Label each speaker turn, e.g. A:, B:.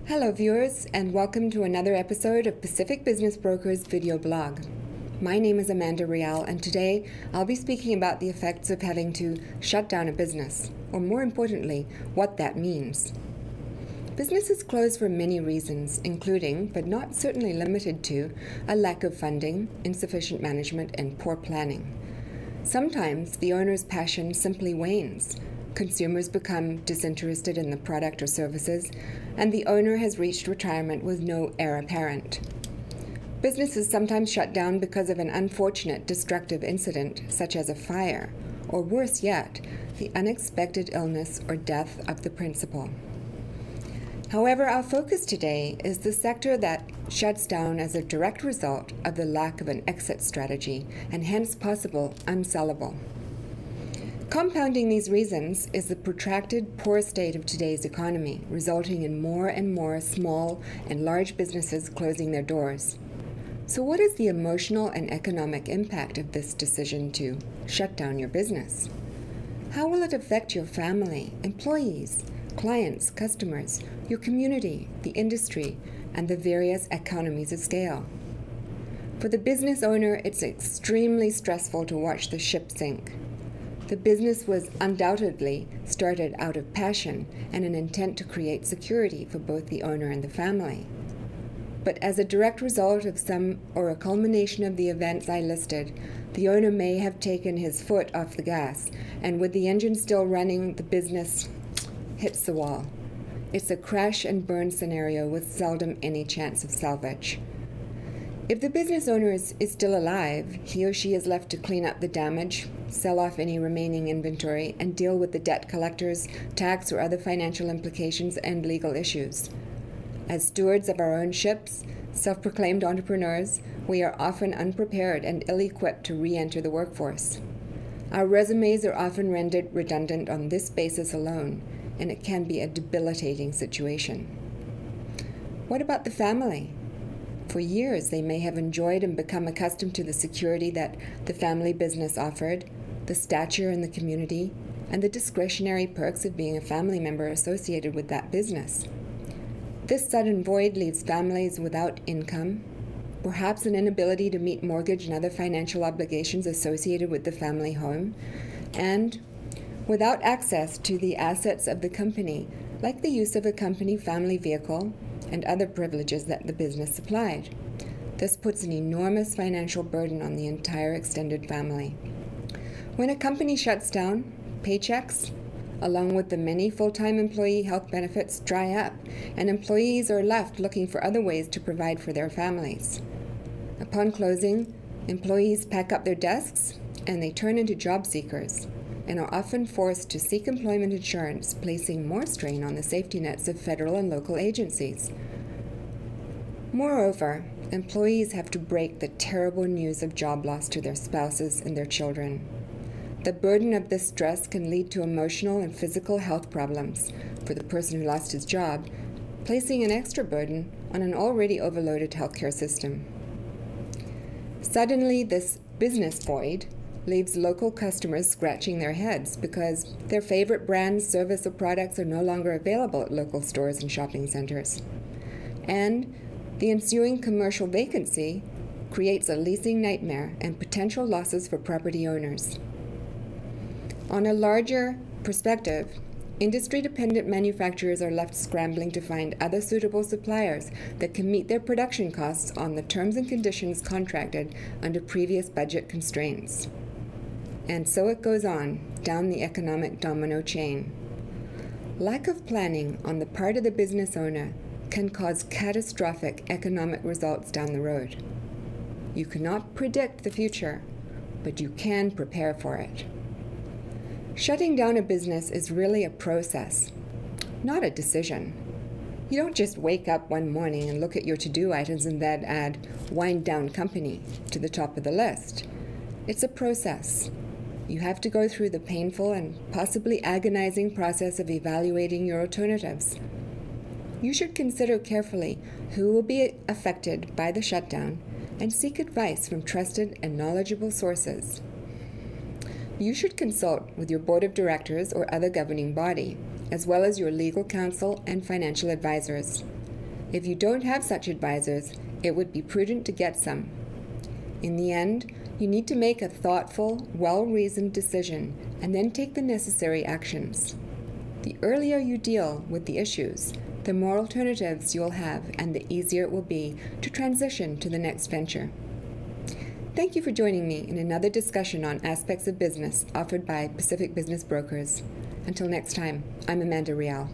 A: Hello viewers, and welcome to another episode of Pacific Business Broker's video blog. My name is Amanda Reale, and today I'll be speaking about the effects of having to shut down a business, or more importantly, what that means. Businesses close for many reasons, including, but not certainly limited to, a lack of funding, insufficient management, and poor planning. Sometimes the owner's passion simply wanes. Consumers become disinterested in the product or services, and the owner has reached retirement with no heir apparent. Businesses sometimes shut down because of an unfortunate destructive incident, such as a fire, or worse yet, the unexpected illness or death of the principal. However, our focus today is the sector that shuts down as a direct result of the lack of an exit strategy, and hence possible unsellable. Compounding these reasons is the protracted poor state of today's economy, resulting in more and more small and large businesses closing their doors. So what is the emotional and economic impact of this decision to shut down your business? How will it affect your family, employees, clients, customers, your community, the industry, and the various economies of scale? For the business owner, it's extremely stressful to watch the ship sink. The business was undoubtedly started out of passion and an intent to create security for both the owner and the family. But as a direct result of some or a culmination of the events I listed, the owner may have taken his foot off the gas, and with the engine still running, the business hits the wall. It's a crash and burn scenario with seldom any chance of salvage. If the business owner is still alive, he or she is left to clean up the damage, sell off any remaining inventory, and deal with the debt collectors, tax or other financial implications and legal issues. As stewards of our own ships, self-proclaimed entrepreneurs, we are often unprepared and ill-equipped to re-enter the workforce. Our resumes are often rendered redundant on this basis alone, and it can be a debilitating situation. What about the family? For years, they may have enjoyed and become accustomed to the security that the family business offered, the stature in the community, and the discretionary perks of being a family member associated with that business. This sudden void leaves families without income, perhaps an inability to meet mortgage and other financial obligations associated with the family home, and without access to the assets of the company, like the use of a company family vehicle and other privileges that the business supplied. This puts an enormous financial burden on the entire extended family. When a company shuts down, paychecks, along with the many full-time employee health benefits, dry up, and employees are left looking for other ways to provide for their families. Upon closing, employees pack up their desks and they turn into job seekers, and are often forced to seek employment insurance, placing more strain on the safety nets of federal and local agencies. Moreover, employees have to break the terrible news of job loss to their spouses and their children. The burden of this stress can lead to emotional and physical health problems for the person who lost his job, placing an extra burden on an already overloaded healthcare system. Suddenly, this business void leaves local customers scratching their heads because their favorite brands, service, or products are no longer available at local stores and shopping centers. And the ensuing commercial vacancy creates a leasing nightmare and potential losses for property owners. On a larger perspective, industry-dependent manufacturers are left scrambling to find other suitable suppliers that can meet their production costs on the terms and conditions contracted under previous budget constraints. And so it goes on, down the economic domino chain. Lack of planning on the part of the business owner can cause catastrophic economic results down the road. You cannot predict the future, but you can prepare for it. Shutting down a business is really a process, not a decision. You don't just wake up one morning and look at your to-do items and then add "wind down company" to the top of the list. It's a process. You have to go through the painful and possibly agonizing process of evaluating your alternatives. You should consider carefully who will be affected by the shutdown and seek advice from trusted and knowledgeable sources. You should consult with your board of directors or other governing body, as well as your legal counsel and financial advisors. If you don't have such advisors, it would be prudent to get some. In the end, you need to make a thoughtful, well-reasoned decision and then take the necessary actions. The earlier you deal with the issues, the more alternatives you will have and the easier it will be to transition to the next venture. Thank you for joining me in another discussion on aspects of business offered by Pacific Business Brokers. Until next time, I'm Amanda Reale.